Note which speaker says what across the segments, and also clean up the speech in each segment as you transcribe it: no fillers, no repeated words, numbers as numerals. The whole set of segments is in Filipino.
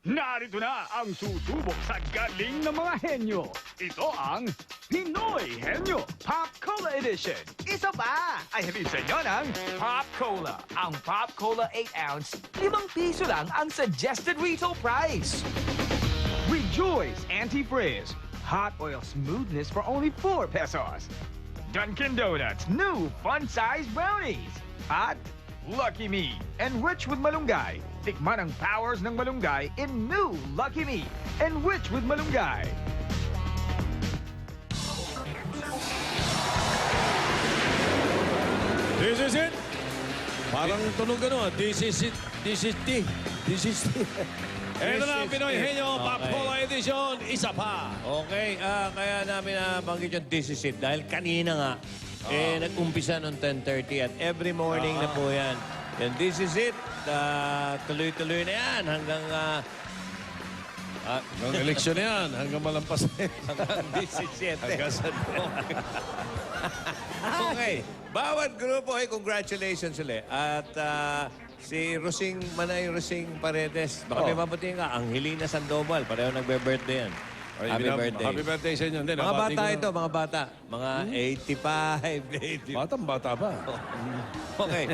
Speaker 1: Narito na ang susubok sa galing ng mga henyo. Ito ang Pinoy Henyo Pop Cola Edition. Isa pa! Ay halin sa inyo ng Pop Cola. Ang Pop Cola 8-ounce, 5 piso lang ang suggested retail price. Rejoice Anti-Frizz. Hot oil smoothness for only 4 pesos. Dunkin' Donuts new fun-size brownies. At Lucky Me, enriched with malunggay. Tikman ang powers ng malunggay in new Lucky Me, enriched with malunggay.
Speaker 2: This is it. Parang tunog ano, this is it. This is it. This is it. Ito na ang Pinoy Henyo Pop Cola Edition, isa pa.
Speaker 3: Okay, kaya namin nabanggit yung this is it dahil kanina nga, nag-umpisa noong 10:30 at every morning na po yan. Yan, this is it. Tuloy-tuloy na yan hanggang
Speaker 2: Hanggang eleksyon na yan, hanggang malampas na yan.
Speaker 3: hanggang 17.
Speaker 2: Hanggang sa
Speaker 3: Okay, bawat grupo ay congratulations ulit. At si Manay Rosing Paredes, baka may mabuti nga, Angelina Sandoval, pareho nagbe-birthday yan. Happy birthday.
Speaker 2: Happy birthday sa inyo. Hindi,
Speaker 3: Mga
Speaker 2: nabati
Speaker 3: bata
Speaker 2: ko na.
Speaker 3: ito, mga bata. Mga 85, 80.
Speaker 2: Batang-bata pa.
Speaker 3: Okay.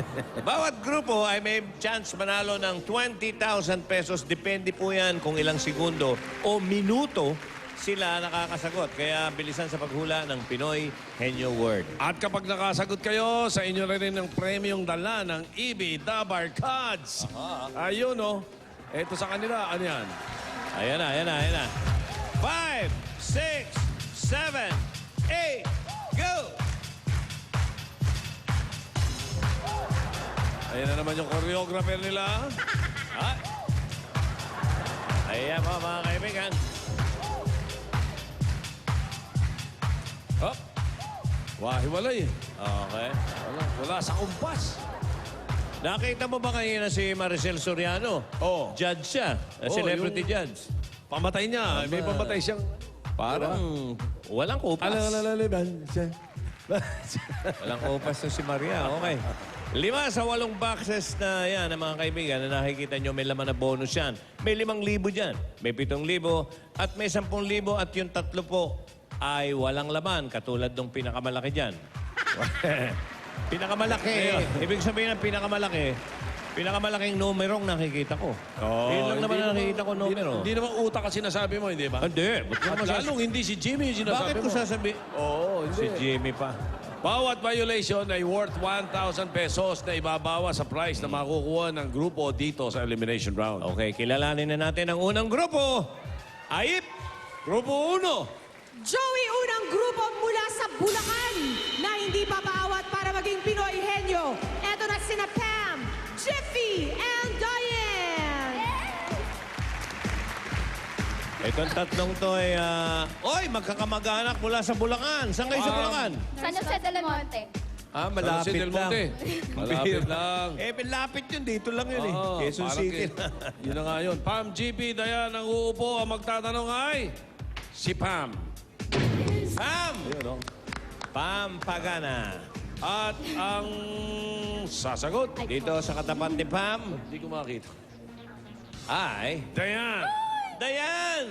Speaker 3: Bawat grupo ay may chance manalo ng 20,000 pesos. Depende po yan kung ilang segundo o minuto sila nakakasagot. Kaya bilisan sa paghula ng Pinoy Henyo Word.
Speaker 2: At kapag nakasagot kayo, sa inyo rin ang premiong dala ng EB Dabar Cards. Ayun, oh. Ito sa kanila, ano yan?
Speaker 3: Ayan na, ayan na, ayan na. 5, 6, 7, 8, go!
Speaker 2: Ayan na naman yung choreographer nila.
Speaker 3: Ayan po, mga kaibigan.
Speaker 2: Hop. Wahiwalay.
Speaker 3: Okay.
Speaker 2: Wala sa kumpas.
Speaker 3: Nakita mo ba kanina si Maricel Soriano?
Speaker 2: Oo.
Speaker 3: Judge siya. Celebrity judge.
Speaker 2: Pamatay niya. May pamatay siyang...
Speaker 3: Parang walang kupas.
Speaker 2: Alalalaban siya.
Speaker 3: Walang kupas na si Maria. Okay. 5 sa 8 boxes na yan, mga kaibigan, na nakikita nyo, may laman na bonus yan. May 5,000 dyan. May 7,000 at may 10,000 at yung 3 po ay walang laman, katulad ng pinakamalaki dyan. Pinakamalaki. Ibig sabihin ng pinakamalaking numerong nakikita ko. Yun lang naman ang nakikita ko numero.
Speaker 2: Hindi naman utak ang sinasabi mo, hindi ba?
Speaker 3: Hindi. Ba't
Speaker 2: At
Speaker 3: mo
Speaker 2: lalong hindi si Jimmy yung sinasabi
Speaker 3: Bakit
Speaker 2: mo.
Speaker 3: ko sasabi?
Speaker 2: Oo,
Speaker 3: Si Jimmy pa.
Speaker 2: Bawat violation ay worth 1,000 pesos na ibabawa sa price na makukuha ng grupo dito sa elimination round.
Speaker 3: Okay, kilalanin na natin ang unang grupo. Ayip, Grupo 1.
Speaker 4: Joey, unang grupo mula sa Bulacan na hindi papaawat para maging Pinoy Henyo. Eto na sina Pam, Jiffy, and Diane.
Speaker 3: Itong tatlong to ay, magkakamag-anak mula sa Bulacan. Saan kayo sa Bulacan?
Speaker 5: San Jose del Monte.
Speaker 3: Malapit
Speaker 2: San Jose del
Speaker 3: lang.
Speaker 2: Monte. Malapit lang.
Speaker 3: Malapit yun. Dito lang yun Quezon
Speaker 2: parang
Speaker 3: City.
Speaker 2: yun na nga yun. Pam, GP, Dayan, ang uupo. Ang magtatanong ay si Pam.
Speaker 3: Pam!
Speaker 2: Ayun, oh.
Speaker 3: Pam Pagana.
Speaker 2: At ang sasagot,
Speaker 3: Dito sa katapat ni Pam
Speaker 2: hindi ko makita.
Speaker 3: ay
Speaker 2: Dayan.
Speaker 3: Dayan!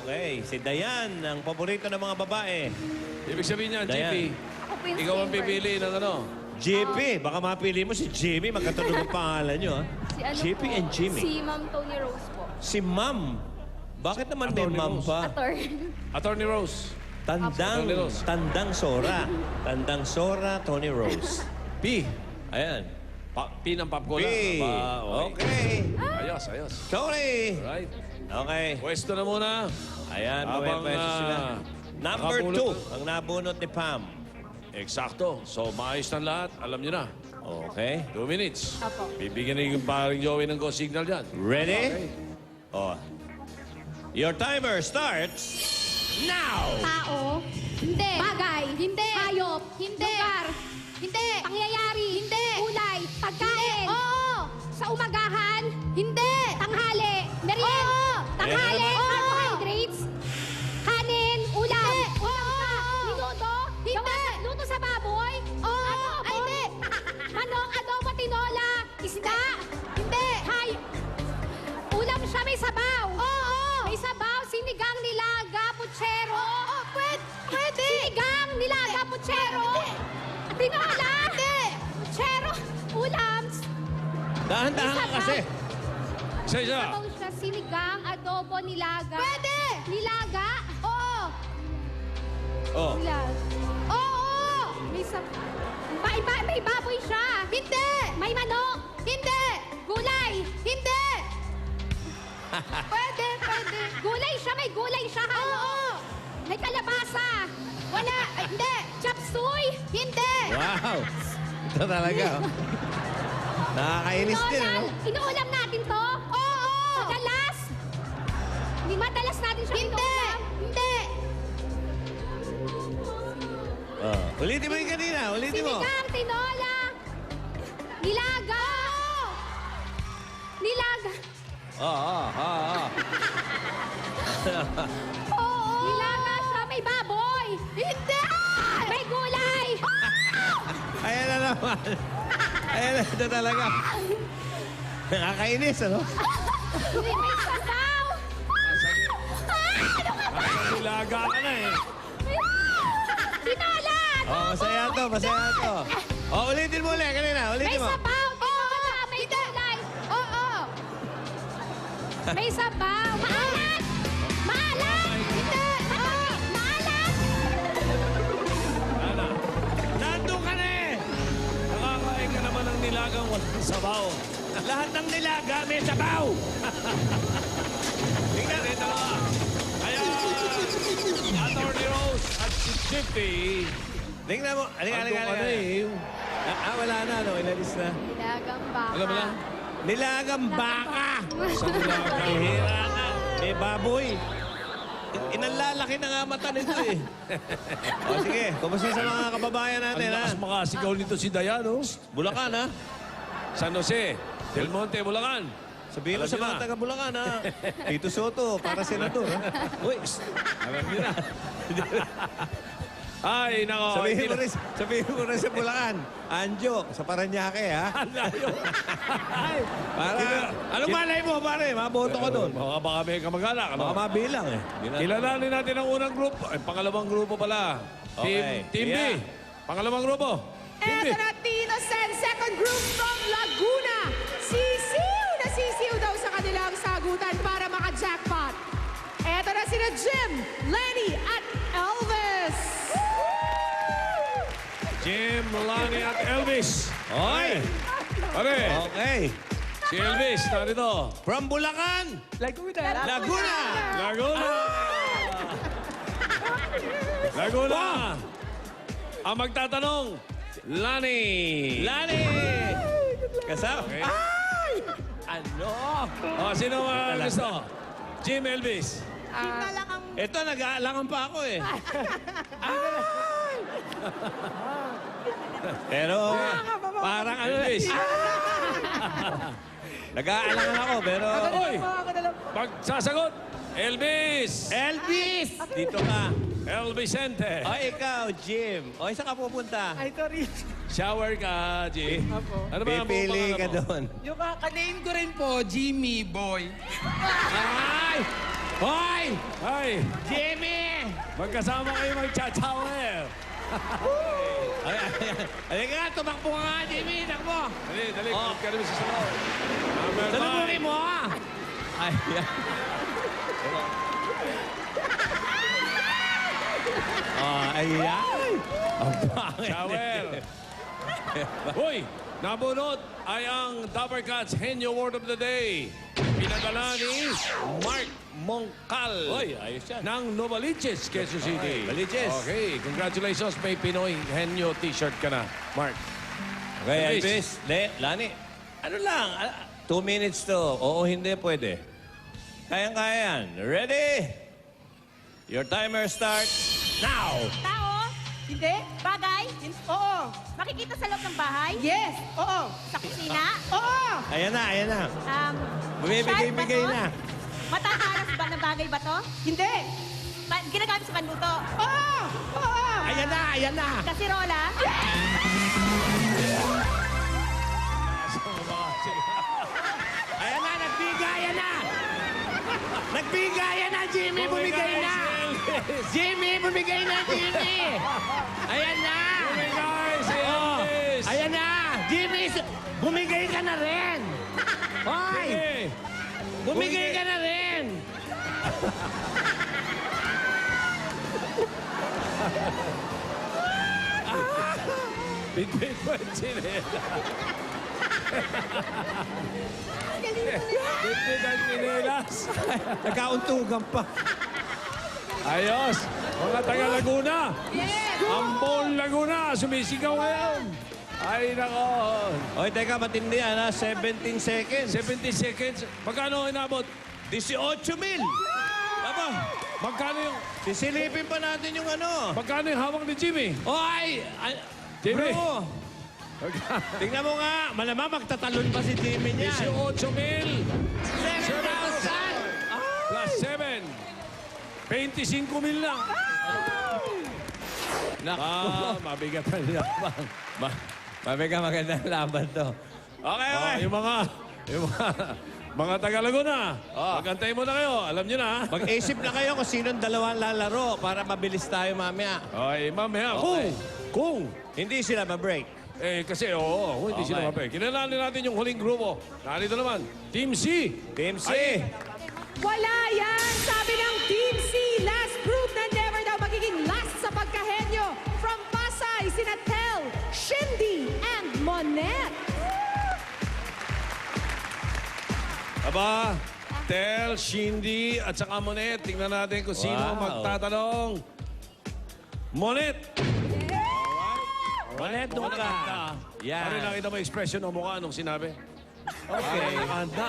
Speaker 3: Okay, si Dayan, ang paborito ng mga babae.
Speaker 2: Ibig sabihin niya,
Speaker 3: Dayan.
Speaker 2: GP,
Speaker 5: Ako po yung
Speaker 2: ikaw ang
Speaker 5: favorite.
Speaker 2: pipili ng ano.
Speaker 3: JP, baka mapili mo si Jimmy. Magkatunog ang pangalan nyo, ha?
Speaker 5: Si ano
Speaker 3: JP
Speaker 5: po,
Speaker 3: and Jimmy.
Speaker 5: Si Ma'am Tony Rose po.
Speaker 3: Si Ma'am. Bakit naman may
Speaker 2: Attorney
Speaker 3: Ma'am
Speaker 2: Rose.
Speaker 3: pa?
Speaker 2: Attorney Rose. Tony Rose.
Speaker 3: Tandang Sora. Tandang Sora, Tony Rose.
Speaker 2: P.
Speaker 3: Ayan.
Speaker 2: P ng popcorn.
Speaker 3: P. Okay.
Speaker 2: Ayos, ayos.
Speaker 3: Sorry.
Speaker 2: Right.
Speaker 3: Okay.
Speaker 2: Pwesto na muna.
Speaker 3: Ayan,
Speaker 2: Habang,
Speaker 3: pwesto sila. Number
Speaker 2: nakabulot
Speaker 3: 2, ang nabunot ni Pam.
Speaker 2: Eksakto. So, maayos na lahat. Alam niyo na.
Speaker 3: Okay.
Speaker 2: 2 minutes.
Speaker 5: Apo.
Speaker 2: Bibigyan na yung paring Joey ng go signal dyan.
Speaker 3: Ready? Oh. Your timer starts now!
Speaker 6: Tao? Hindi. Bagay? Hindi. Hayop? Hindi. Lugar? Hindi. Pangyayari? Hindi. Kulay? Pagkain? Oo. Sa umagahan? Hindi. Tanghali? Merienda? Oo. Tanghali?
Speaker 3: Ayan
Speaker 6: Oo. Carbohydrates? Kanin? Ulam? Oo. Minuto? Hindi. Luto sa baboy? Oo. Ano? Ay, hindi. Manok, adobo, tinola, isda? Hindi. Ulam siya may sabaw. Tinola! Hindi! Chero! Ulams!
Speaker 3: Dahan-dahan ka kasi.
Speaker 2: Isa-isa.
Speaker 6: Sabaw siya, sinigang, adobo, nilaga. Pwede! Nilaga? Oo!
Speaker 3: Oh.
Speaker 6: Nilaga. Oo! May baboy siya. Hindi! May manok. Hindi! Gulay. Hindi! Pwede. Gulay siya, may gulay siya. Oo! May kalabasa. Wala. Ay, hindi. Chop suey. Hindi.
Speaker 3: Wow. Ito talaga. Oh. Nakakainis din, ano?
Speaker 6: Inuulam natin to? Oo! Madalas? Hindi madalas natin siya inuulam? Hindi!
Speaker 3: Oh. Ulitin mo yung kanina. Ulitin mo.
Speaker 6: Sinigang, tinola, nilaga. Nilaga.
Speaker 3: Oo.
Speaker 6: Oo! Nilaga siya, may baboy. Hindi! May gulay.
Speaker 3: Ayan na naman. Ayan na, ito talaga. Nakakainis, ano?
Speaker 6: Hindi, may sasaw.
Speaker 2: Nilaga ka na eh.
Speaker 6: Tinola!
Speaker 3: Oh, masaya to. Oh, ulitin mo ulit. Kanina,
Speaker 6: May
Speaker 3: ulitin mo.
Speaker 6: sabaw, tinola, may gulay. Oo! May sabaw. Maalat! Maalat! Hindi! Maalat!
Speaker 2: Ana,
Speaker 3: Nandun ka na eh.
Speaker 2: nakakain ka naman ng nilagang walang sabaw.
Speaker 3: Lahat ng nilaga may sabaw.
Speaker 2: Tingnan rin dalawa. Kaya, Atty. Rose at si Chippy,
Speaker 3: Tingnan mo. Halika.
Speaker 2: andun ka na eh.
Speaker 3: Wala na, no? Ilalis na.
Speaker 6: Nilagang baka.
Speaker 2: Alam mo lang?
Speaker 3: Nilagang baka.
Speaker 2: Sa nilaga.
Speaker 3: Hira na. May baboy. Inalalaki na nga mata nito eh. O sige, kumusta sa mga kababayan
Speaker 2: Ang
Speaker 3: natin, ha?
Speaker 2: lakas makasigaw nito si Dayan, oh.
Speaker 3: Bulacan, ha?
Speaker 2: San Jose, Del Monte, Bulacan.
Speaker 3: Sabihin mo
Speaker 2: Alam
Speaker 3: sa
Speaker 2: niyo
Speaker 3: mga
Speaker 2: na.
Speaker 3: taga Bulacan, ha? Tito Soto, para senador, ha?
Speaker 2: Uy, alam niyo na. Ay, nako.
Speaker 3: Sabihin mo rin sa Bulacan. Anjo, sa Paranaque, ha?
Speaker 2: Layo. Ay,
Speaker 3: Para, anong malay mo, pare? Maboto ko doon.
Speaker 2: Baka may kamag-anak.
Speaker 3: Baka
Speaker 2: Ano?
Speaker 3: mabilang, eh.
Speaker 2: Kilalanin natin ang unang grupo. Ay, pangalawang grupo pala.
Speaker 3: Okay.
Speaker 2: Team B.
Speaker 3: Yeah.
Speaker 2: Pangalawang grupo. Team B.
Speaker 4: Eto na, Tino Sen, second group from Laguna. Sisiw daw sa kanilang sagutan para maka-jackpot. Eto na sina Jim, Lenny, at Elvis.
Speaker 2: Jim, Lani at Elvis.
Speaker 3: Oy!
Speaker 2: Pare,
Speaker 3: Okay.
Speaker 2: si Elvis, narito.
Speaker 3: From Bulacan,
Speaker 4: Laguna.
Speaker 3: Laguna.
Speaker 2: Laguna. Laguna. Ang magtatanong, Lani.
Speaker 3: Lani! Kasama?
Speaker 2: Okay.
Speaker 3: Ay! Ano?
Speaker 2: Oh, sino gusto? Jim, Elvis.
Speaker 3: Ito, nag-aalangan pa ako eh. Ay! Pero, parang ano eh.
Speaker 2: Elvis.
Speaker 3: Nag-aalangan ako, pero...
Speaker 2: Uy, pagsasagot, Elvis.
Speaker 3: Elvis! Dito ka.
Speaker 2: El Vicente.
Speaker 3: O, ikaw, Jim. O, saan ka pupunta?
Speaker 7: Ay, sorry.
Speaker 2: Shower ka, G.
Speaker 7: Apo.
Speaker 2: Ano ba ang
Speaker 3: Pipili
Speaker 2: buong
Speaker 3: ka
Speaker 2: pangalan mo?
Speaker 3: doon.
Speaker 7: Yung kakaname ko rin po, Jimmy Boy.
Speaker 3: Ay! Hoy!
Speaker 2: Ay,
Speaker 3: Jimmy!
Speaker 2: magkasama kayo mag-shower.
Speaker 3: Ay, nga, tumakbo ka nga, Jimmy. Takbo.
Speaker 2: Dali, dali.
Speaker 3: Oh.
Speaker 2: Ka rin sa salaw. Number
Speaker 3: Salubungin
Speaker 2: 5.
Speaker 3: mo, ha? Ay, yan. Ayan. Ang pangit.
Speaker 2: Shower. Uy, nabunot ay ang Dapper Cats Henyo Word of the Day. Pinadala ni Mark Mongcal.
Speaker 3: Uy, ayos yan.
Speaker 2: Ng Novaliches, Quezon City.
Speaker 3: Novaliches.
Speaker 2: Okay, congratulations. May Pinoy Henyo t-shirt ka na, Mark.
Speaker 3: Okay,
Speaker 2: Elvis.
Speaker 3: Elvis. Lani, ano lang, 2 minutes to. Oo, hindi, pwede. Kayang-kaya yan. Ready? Your timer starts now.
Speaker 8: Tao? Hindi? Bagay? Oo. Makikita sa loob ng bahay?
Speaker 4: Yes, oo.
Speaker 8: Sa kusina?
Speaker 4: Oo.
Speaker 3: Ayan na, ayan na. Bumibigay-bigay
Speaker 8: sharp ba to?
Speaker 3: na.
Speaker 8: Matatalas ba na bagay ba to?
Speaker 4: Hindi.
Speaker 8: Ginagamit sa panluto?
Speaker 4: Oo. Oo.
Speaker 3: Ayan na, ayan na.
Speaker 8: Kasirola?
Speaker 3: Ayan na, nagbigayan na. Nagbigayan na, Jimmy. Bumigay na. Jimmy, bumigay na, Jimmy. Ayan na.
Speaker 2: Bumigay si
Speaker 3: Oh,
Speaker 9: Jimmy, bumigay ka na rin! Hoy!
Speaker 2: Sige.
Speaker 9: Bumigay ka na rin!
Speaker 2: Bitbit mo yung chinela. Bitbit ang chinelas.
Speaker 9: Nagkauntugan pa.
Speaker 2: Ayos. Mga taga Laguna. Ambon Laguna. Sumisigaw ngayon. Ay, nako.
Speaker 3: Oy, teka, matindi yan ha. 17 seconds.
Speaker 2: 70 seconds. Magkano inabot?
Speaker 3: 18,000.
Speaker 2: Aba, magkano yung...
Speaker 3: Sisilipin pa natin yung ano.
Speaker 2: Magkano yung hawak ni Jimmy?
Speaker 3: Oy!
Speaker 2: Jimmy.
Speaker 3: Bro! Tingnan mo nga. Malamang magtatalon pa si Jimmy niyan.
Speaker 2: 18,000
Speaker 3: 7,000!
Speaker 2: plus 7. 25,000 lang. Mabigat ang laban.
Speaker 3: Mabigat magandang laban to. Okay, okay.
Speaker 2: Yung mga taga Laguna. Magantay mo na kayo. Alam nyo na.
Speaker 3: Mag-isip na kayo kung sinong dalawang lalaro para mabilis tayo mamaya.
Speaker 2: Ay, mamaya.
Speaker 3: Okay.
Speaker 2: Kung.
Speaker 3: Hindi sila ma-break.
Speaker 2: Kasi kung hindi sila mapay. Kinalanin natin yung huling grupo. Narito naman, Team C.
Speaker 3: Team C.
Speaker 2: Ay,
Speaker 4: Wala yan! Sabi ng Team C, last group na never daw magiging last sa pagkahenyo. From Pasay, sina Tel, Shindy, and Monette.
Speaker 2: aba, Tel, Shindy, at saka Monet. Tingnan natin kung sino
Speaker 3: Wow.
Speaker 2: magtatanong. Monet!
Speaker 3: Monet, doon ka. Yan.
Speaker 2: Pare, nakita mo yung expression ng mukha nung sinabi?
Speaker 3: Okay.
Speaker 2: Handa.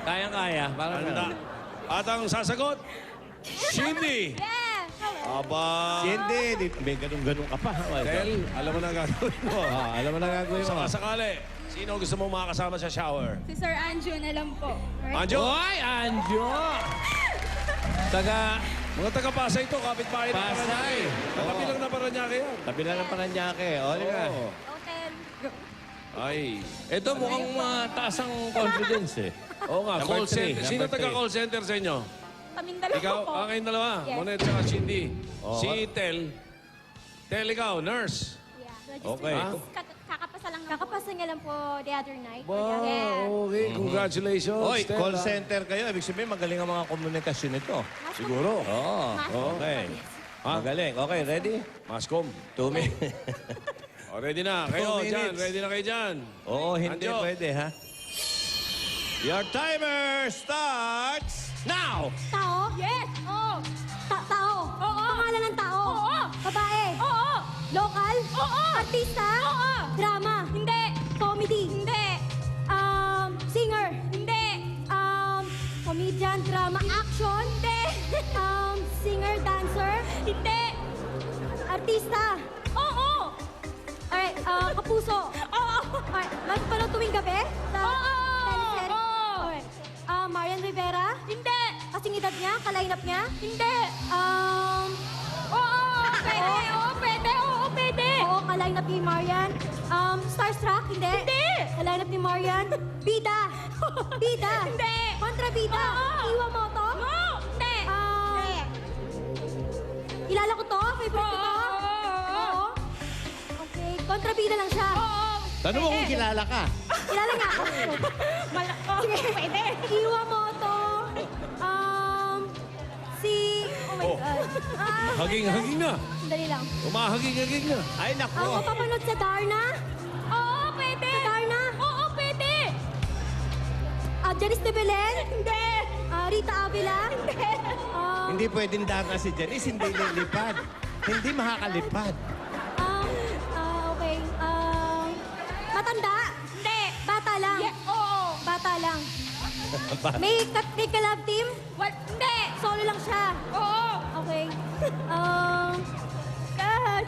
Speaker 3: Kayang-kaya. Parang
Speaker 2: Handa. At ang sasagot, Shindy. Aba.
Speaker 3: Hindi. May ganun-ganun ka pa.
Speaker 2: Tel, alam mo na ang gagawin mo.
Speaker 3: Alam mo na gagawin mo.
Speaker 2: Saka sakali, sino gusto mo makakasama sa shower?
Speaker 5: Si Sir Anjo na lang po.
Speaker 2: Anjo!
Speaker 3: Hoy, Anjo! Taga...
Speaker 2: Mga taga-Pasay ito, kapit-bahay ng
Speaker 3: Pasay.
Speaker 2: Paranaque. Katabi lang na Paranaque yan.
Speaker 3: Tabi na ng Paranaque. O, di ba?
Speaker 5: Hotel.
Speaker 2: Ay.
Speaker 3: Ito mukhang taas ang confidence eh.
Speaker 2: Oo nga,
Speaker 3: Number
Speaker 2: call
Speaker 3: three,
Speaker 2: center. Sino
Speaker 3: number
Speaker 2: taga-call center sa inyo?
Speaker 5: Kaming dalawa
Speaker 2: Ikaw,
Speaker 5: po.
Speaker 2: kayong dalawa.
Speaker 5: Yes.
Speaker 2: Monet at Cindy. Si Tel. Tel, ikaw, nurse.
Speaker 5: Yeah.
Speaker 3: Okay.
Speaker 5: Kakapasa lang Kakapasa niya lang po the other night.
Speaker 2: Wow,
Speaker 5: Yeah.
Speaker 2: okay. Congratulations,
Speaker 3: Oy,
Speaker 2: Tel,
Speaker 3: call
Speaker 2: ah.
Speaker 3: center kayo. Ibig sabihin, magaling ang mga komunikasyon nito.
Speaker 2: Siguro.
Speaker 3: Oo. Okay. Magaling. Okay, ready?
Speaker 2: Mascom.
Speaker 3: 2 minutes.
Speaker 2: O, ready na. Kayo
Speaker 3: 2
Speaker 2: dyan.
Speaker 3: minutes.
Speaker 2: Ready na kayo dyan.
Speaker 3: Oo, hindi
Speaker 2: Anjo.
Speaker 3: pwede, ha? Your timer starts now!
Speaker 6: Tao?
Speaker 5: Yes! Oo!
Speaker 6: Tao?
Speaker 5: Oo.
Speaker 6: Pangalan ng tao?
Speaker 5: Oo.
Speaker 6: Babae?
Speaker 5: Oo!
Speaker 6: Local?
Speaker 5: Oo.
Speaker 6: Artista?
Speaker 5: Oo.
Speaker 6: Drama?
Speaker 5: Hindi!
Speaker 6: Comedy?
Speaker 5: Hindi!
Speaker 6: Singer?
Speaker 5: Hindi!
Speaker 6: Comedian? Drama? Action?
Speaker 5: Hindi!
Speaker 6: Singer? Dancer?
Speaker 5: Hindi!
Speaker 6: Artista?
Speaker 5: Oo!
Speaker 6: Alright, kapuso?
Speaker 5: Oo!
Speaker 6: Alright, magpanood tuwing gabi? Sa
Speaker 5: Oo.
Speaker 6: teleserye?
Speaker 5: Oo.
Speaker 6: Alright. Marian Rivera?
Speaker 5: Hindi!
Speaker 6: Kasing edad niya? Ka-lineup niya?
Speaker 5: Hindi! Oo! Pwede! Oo, pwede! Oo, pwede!
Speaker 6: Oo, ka-lineup ni Marian. Starstruck? Hindi.
Speaker 5: Hindi!
Speaker 6: Ka-lineup ni Marian. Bida. Bida.
Speaker 5: Hindi.
Speaker 6: Kontrabida.
Speaker 5: Oo.
Speaker 6: Iwamoto.
Speaker 5: Oo! Hindi!
Speaker 6: Kilala ko to? Favorite ko to? Oo. Okay, kontrabida lang siya.
Speaker 5: Oo!
Speaker 3: Tanong mo kung kilala ka.
Speaker 6: Kilala niya ako. Sige.
Speaker 5: Pwede!
Speaker 6: Iwamoto. Oh my God.
Speaker 2: Haging-haging na.
Speaker 6: Dali lang.
Speaker 2: Umahaging-haging na.
Speaker 3: Ay, naku.
Speaker 6: Ako papanood sa Darna.
Speaker 5: Oo, pwede!
Speaker 6: Sa Darna.
Speaker 5: Oo, pwede!
Speaker 6: Janice de Belen.
Speaker 5: Hindi!
Speaker 6: Rita Avila.
Speaker 5: Hindi!
Speaker 3: Hindi pwedeng darna si Janice, hindi lilipad. Hindi makakalipad.
Speaker 6: Okay. Matanda.
Speaker 5: Hindi!
Speaker 6: Bata lang.
Speaker 5: Oo!
Speaker 6: Bata lang. May ka-love team?
Speaker 5: Hindi!
Speaker 6: Solo lang siya.
Speaker 5: Oo!
Speaker 6: Okay. God.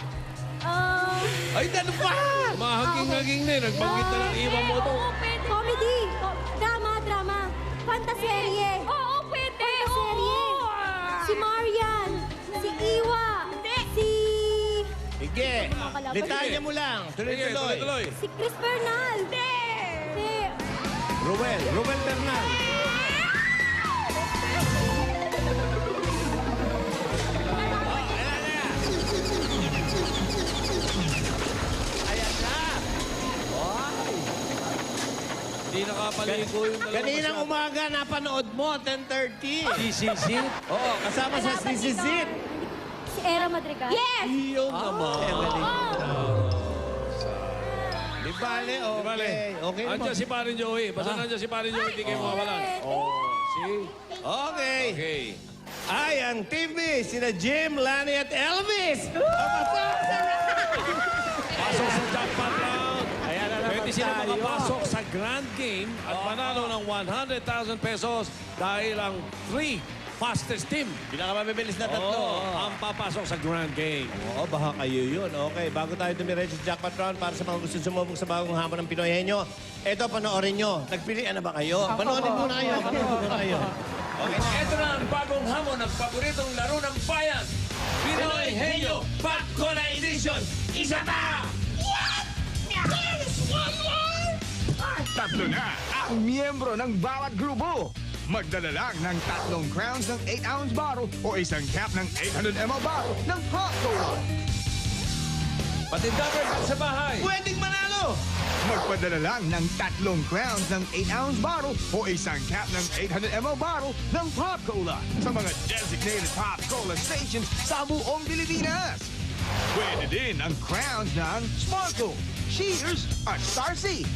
Speaker 3: Ay, ano pa?
Speaker 2: Umahaging-haging na. Nagbanggit na ng iwan mo to.
Speaker 5: Oo, pwede!
Speaker 6: Comedy. Drama. Fantaserye.
Speaker 5: Oo, pwede!
Speaker 6: Fantaserye.
Speaker 5: Oo!
Speaker 6: Si Marian. Si Iwa.
Speaker 5: Hindi.
Speaker 6: Si...
Speaker 3: Sige.
Speaker 6: Nakakalaban.
Speaker 3: Detalye mo lang.
Speaker 2: Sige,
Speaker 3: Tuloy-tuloy.
Speaker 2: tuloy-tuloy.
Speaker 6: Si Chris Bernal.
Speaker 5: Hindi!
Speaker 6: Si...
Speaker 3: Ruel Bernal. Ayan na.
Speaker 2: paliko yung dalawa.
Speaker 9: Kaninang umaga, napanood mo, 10:30.
Speaker 2: DCC?
Speaker 9: Oo, kasama sa CCC.
Speaker 5: Si Era Madrigal.
Speaker 6: Yes!
Speaker 2: Iyo naman.
Speaker 9: Di bale, okay.
Speaker 2: Bale.
Speaker 9: Okay naman.
Speaker 2: Andiyan si Parin Joey. Basta nandiyan si Parin Joey, hindi kayo mawawalan. Oh, see?
Speaker 9: Okay.
Speaker 2: Okay.
Speaker 9: Ay, ang Team B, sina Jim, Lani at Elvis.
Speaker 2: Pasok sa jackpot round.
Speaker 9: Ayan na naman
Speaker 2: Pwede sila
Speaker 9: tayo.
Speaker 2: makapasok sa grand game at manalo ng 100,000 pesos dahil ang 3 fastest team.
Speaker 9: Pinakamabilis na tatlo.
Speaker 2: ang papasok sa grand game.
Speaker 9: Oo, baka kayo yun. Okay, bago tayo dumiretso sa jackpot round para sa mga gusto sumubok sa bagong hamon ng Pinoy Henyo, eto, panoorin nyo. Nagpilian na ba kayo? Panoorin muna kayo. Panoorin muna kayo.
Speaker 3: Okay, ito na ang bagong hamon ng paboritong laro ng bayan. Pinoy Henyo Pop Cola Edition. Isa pa!
Speaker 1: Tatlo na ang miyembro ng bawat grupo. Magdala lang ng 3 crowns ng 8-ounce bottle o isang cap ng 800 ml bottle ng hot cola.
Speaker 3: Patinda break sa bahay.
Speaker 9: Pwedeng manalo!
Speaker 1: Magpadala lang ng 3 crowns ng 8-ounce bottle o isang cap ng 800 ml bottle ng Pop Cola sa mga designated Pop Cola stations sa buong Pilipinas. Pwede din ang crowns ng Sparkle, Cheers at Starcy.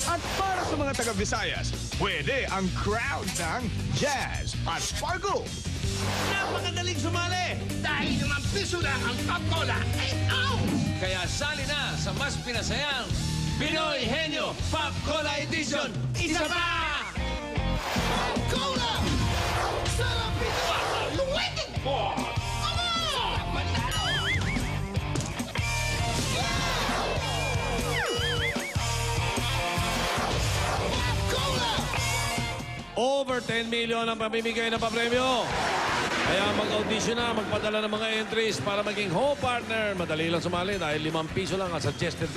Speaker 1: At para sa mga taga-Visayas, pwede ang crowns ng Jazz at Sparkle.
Speaker 9: Napakadaling sumali!
Speaker 7: Dahil naman piso lang ang Pop Cola.
Speaker 3: Kaya sali na sa mas pinasayang Pinoy Henyo Pop Cola Edition. Isa pa!
Speaker 7: Cola! Sarap ito ang luwagin po! Sarap manalo! Cola!
Speaker 2: Over 10 million ang pamimigay na papremyo. Kaya mag-audition na, magpadala ng mga entries para maging home partner. Madali lang sumali dahil 5 piso lang ang suggested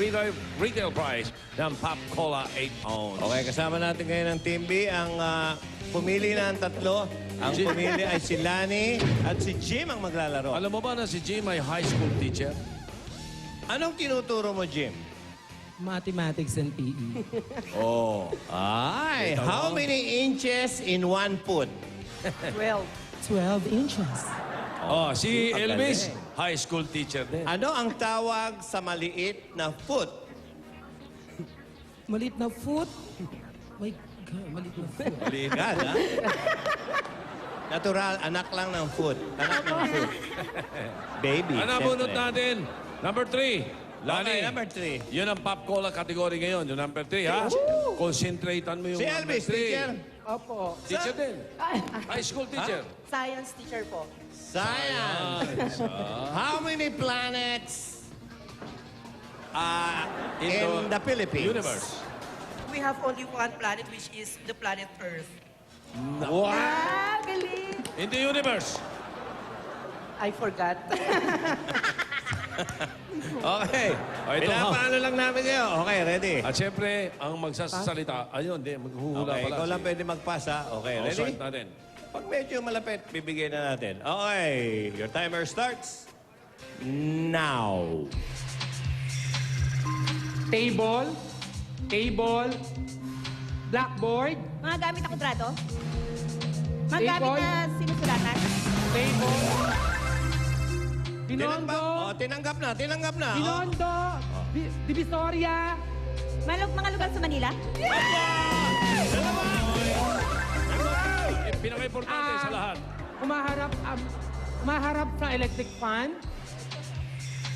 Speaker 2: retail price ng Pop Cola 8 ounce.
Speaker 9: Okay, kasama natin ngayon ang Team B. Ang pumili na ang tatlo. Ang pumili ay si Lani at si Jim ang maglalaro.
Speaker 2: Alam mo ba na si Jim ay high school teacher?
Speaker 9: Anong tinuturo mo, Jim?
Speaker 7: Mathematics and PE.
Speaker 2: Oh.
Speaker 9: Ay,
Speaker 2: Ito
Speaker 9: how
Speaker 2: mo.
Speaker 9: many inches in 1 foot?
Speaker 7: 12 inches.
Speaker 2: Oh, si
Speaker 9: Ang
Speaker 2: Elvis,
Speaker 9: galing.
Speaker 2: high school teacher din.
Speaker 9: Ano ang tawag sa maliit na foot?
Speaker 7: Malit na foot. My God, malit na foot.
Speaker 9: Maliit, ha? Natural, anak lang ng foot. Anak ng foot. Baby,
Speaker 2: Ano ang bunot
Speaker 9: siyempre.
Speaker 2: natin? Number 3. Lani,
Speaker 9: Okay, number 3.
Speaker 2: yun ang Pop Cola category ngayon. Yung number 3, ha? Concentratean mo yung
Speaker 9: Si
Speaker 2: number
Speaker 9: Elvis,
Speaker 2: 3.
Speaker 9: teacher.
Speaker 7: Opo.
Speaker 2: Teacher din. High school teacher.
Speaker 8: Science teacher po.
Speaker 9: Science. How many planets in the Philippines?
Speaker 2: Universe.
Speaker 8: We have only one planet which is the planet Earth.
Speaker 9: Wow.
Speaker 8: Ah, galing!
Speaker 2: In the universe.
Speaker 8: I forgot.
Speaker 9: Okay.
Speaker 2: Oh, ito,
Speaker 9: Pinapaano lang namin kayo. Okay, ready?
Speaker 2: At syempre, ang magsasalita, ayun, di, maghuhula
Speaker 9: Okay,
Speaker 2: pala.
Speaker 9: ikaw lang pwede magpasa. Okay,
Speaker 2: Oh,
Speaker 9: ready?
Speaker 2: start natin.
Speaker 9: Pag medyo malapit, bibigyan na natin. Okay, your timer starts now.
Speaker 7: Table. Blackboard.
Speaker 8: Mga gamit na kontrato? Mga gamit
Speaker 7: Table.
Speaker 8: na sinusulatan?
Speaker 7: Table.
Speaker 9: Tinanggap,
Speaker 7: Binondo.
Speaker 9: tinanggap na. Oh.
Speaker 7: Binondo. Divisoria.
Speaker 8: Mga lugar sa Manila?
Speaker 2: Pinaka-importante sa lahat.
Speaker 7: Umaharap sa electric fan.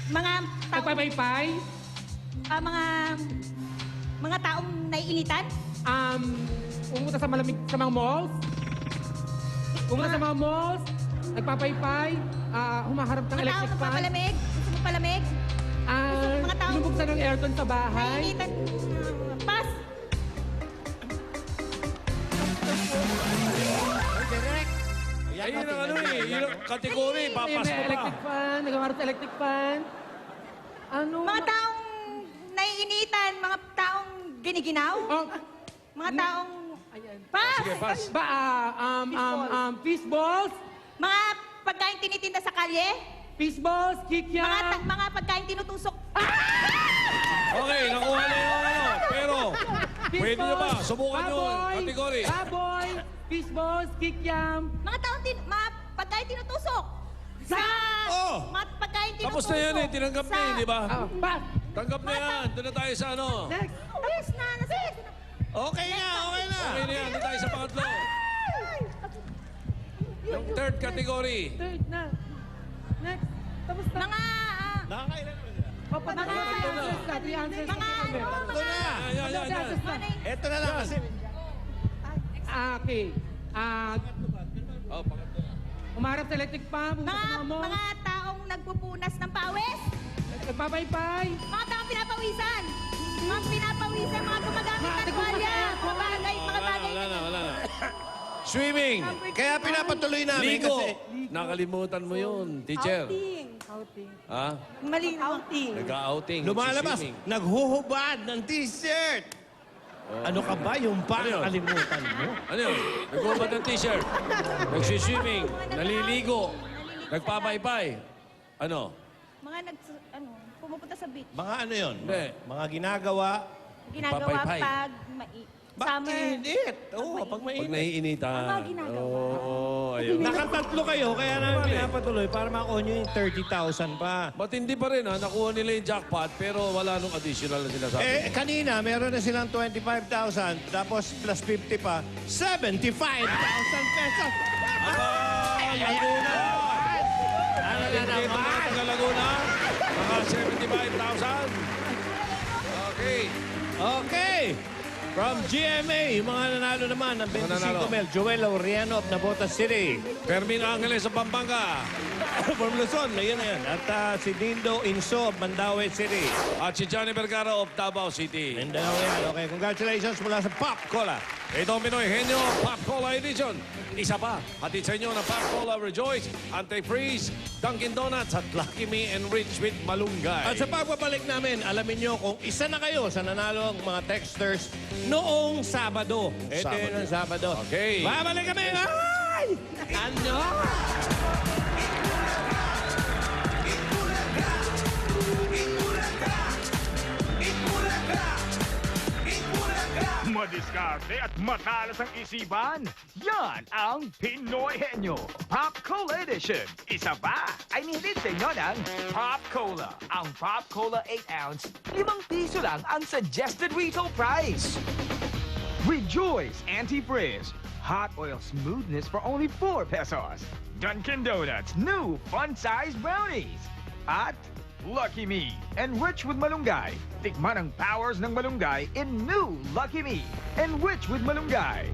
Speaker 8: Mga taong,
Speaker 7: Nagpapaypay.
Speaker 8: mga taong naiinitan?
Speaker 7: Pumunta sa malamig sa mga malls. Pumunta sa mga malls. Nagpapaypay. Humaharap ng
Speaker 8: Mga taong
Speaker 7: electric fan.
Speaker 8: nagpapalamig? Gusto mo palamig? mga taong-
Speaker 7: Binubuksan ng aircon sa bahay.
Speaker 8: Naiinitan? Pass!
Speaker 2: Ayun ang ano eh, yun ang category,
Speaker 7: Ayun
Speaker 2: papas
Speaker 7: na,
Speaker 2: mo pa.
Speaker 7: electric fan. Naghaharap sa electric fan. Ano?
Speaker 8: Mga taong naiinitan, mga taong giniginaw,
Speaker 7: Oh,
Speaker 8: mga taong...
Speaker 7: ayan.
Speaker 8: Pass!
Speaker 2: Sige, pass.
Speaker 7: Fish balls.
Speaker 8: Mga pagkain tinitinda sa kalye,
Speaker 7: Fish balls, kikiam.
Speaker 8: mga pagkain tinutusok.
Speaker 2: Okay, nakuha na yung ano. Pero,
Speaker 7: Fish
Speaker 2: Pwede nyo ba?
Speaker 7: balls,
Speaker 2: Subukan nyo.
Speaker 7: baboy,
Speaker 2: Category.
Speaker 7: Baboy, fish balls, kikiam.
Speaker 8: Mga taong pagkain tinutusok. Sa
Speaker 9: Oh!
Speaker 8: mga pagkain tinutusok.
Speaker 2: Tapos na yan eh. Tinanggap na eh, di ba?
Speaker 7: Pass.
Speaker 2: Tanggap na yan. Doon na tayo sa ano.
Speaker 7: Next.
Speaker 8: Tapos na, nasagot na.
Speaker 9: Okay na, okay na.
Speaker 2: Okay na yan. Doon tayo sa pangatlo. Yung third category.
Speaker 7: Third na. Next. Tapos na.
Speaker 8: Mga,
Speaker 9: Nakakailan naman sila.
Speaker 7: Papa,
Speaker 8: Mga-
Speaker 7: answers na. Three answers
Speaker 8: mga
Speaker 7: na.
Speaker 8: ano,
Speaker 9: Ito na.
Speaker 2: Yan, yan, yan.
Speaker 9: Ito na lang kasi.
Speaker 7: Okay.
Speaker 2: Oh, pangatlo.
Speaker 7: Umarap sa electric pump. Umarap sa mga
Speaker 8: mga taong nagpupunas ng pawis.
Speaker 7: Nagpapaypay.
Speaker 8: Mga taong pinapawisan. Mga pinapawisan, mga gumagamit ng tuwalya. Mga bagay, mga bagay.
Speaker 2: Wala na, wala na. Swimming.
Speaker 9: Kaya pinapatuloy namin
Speaker 2: Ligo.
Speaker 9: kasi.
Speaker 2: Nakalimutan mo yun, teacher.
Speaker 8: Outing.
Speaker 2: Ha?
Speaker 8: Mali outing.
Speaker 2: Nag-outing.
Speaker 9: Lumalabas,
Speaker 2: nagsiswimming.
Speaker 9: naghuhubad ng t-shirt. Ano ka ba? Yung pa
Speaker 2: Ano yun?
Speaker 9: nakalimutan mo?
Speaker 2: Ano yun? Nagubad ng t-shirt. Nagsiswimming. Naliligo. Nagpapaypay. Ano?
Speaker 8: Mga pumupunta sa beach.
Speaker 9: Mga ano yun?
Speaker 2: Hindi.
Speaker 9: Mga ginagawa.
Speaker 8: Ginagawa
Speaker 2: Papaypay.
Speaker 8: pag summer.
Speaker 9: Mainit. Oo, pag
Speaker 2: Pag
Speaker 9: mainit.
Speaker 2: naiinitan.
Speaker 8: Mga ginagawa.
Speaker 2: Oo, ayun.
Speaker 9: Nakatatlo kayo, kaya namin pinapatuloy para makuha nyo yung 30,000 pa.
Speaker 2: Ba't hindi pa rin ha? Nakuha nila yung jackpot pero wala nung additional na sinasabi.
Speaker 9: Kanina, meron na silang 25,000, tapos plus 50 pa, 75,000 pesos!
Speaker 2: Laguna!
Speaker 9: Ano na
Speaker 2: Hindi pa mga
Speaker 9: naman?
Speaker 2: taga Laguna. Mga 75,000. Okay.
Speaker 9: Okay! From GMA, yung mga nanalo naman ng
Speaker 2: Mga nanalo.
Speaker 9: 25 mil, Joel Laureano of Navotas City.
Speaker 2: Fermin Angeles sa Pampanga.
Speaker 9: From Luzon, ayun na yan. At si Dindo Inso of Mandaue City.
Speaker 2: At si Johnny Vergara of Davao City.
Speaker 9: Mindanao yan. Okay, congratulations mula sa Pop Cola.
Speaker 2: Ito ang Pinoy Henyo Pop Cola Edition. Isa pa, hatid sa inyo ng Pop Cola Rejoice, Anti-Freeze, Dunkin' Donuts at Lucky Me Enriched with Malunggay.
Speaker 9: At sa pagbabalik namin, alamin nyo kung isa na kayo sa nanalo ang mga texters noong Sabado. Ito yun ang Sabado.
Speaker 2: Okay.
Speaker 9: Babalik kami! Ay! Ano?
Speaker 1: Madiskarte at matalas ang isipan. Yan ang Pinoy Henyo Pop Cola Edition. Isa pa ay nihilit sa inyo ng Pop Cola. Ang Pop Cola 8-ounce, 5 piso lang ang suggested retail price. Rejoice Anti-Frizz. Hot oil smoothness for only 4 pesos. Dunkin' Donuts new fun-sized brownies. At Lucky Me, enriched with malunggay. Tikman ang powers ng malunggay in new Lucky Me, enriched with malunggay.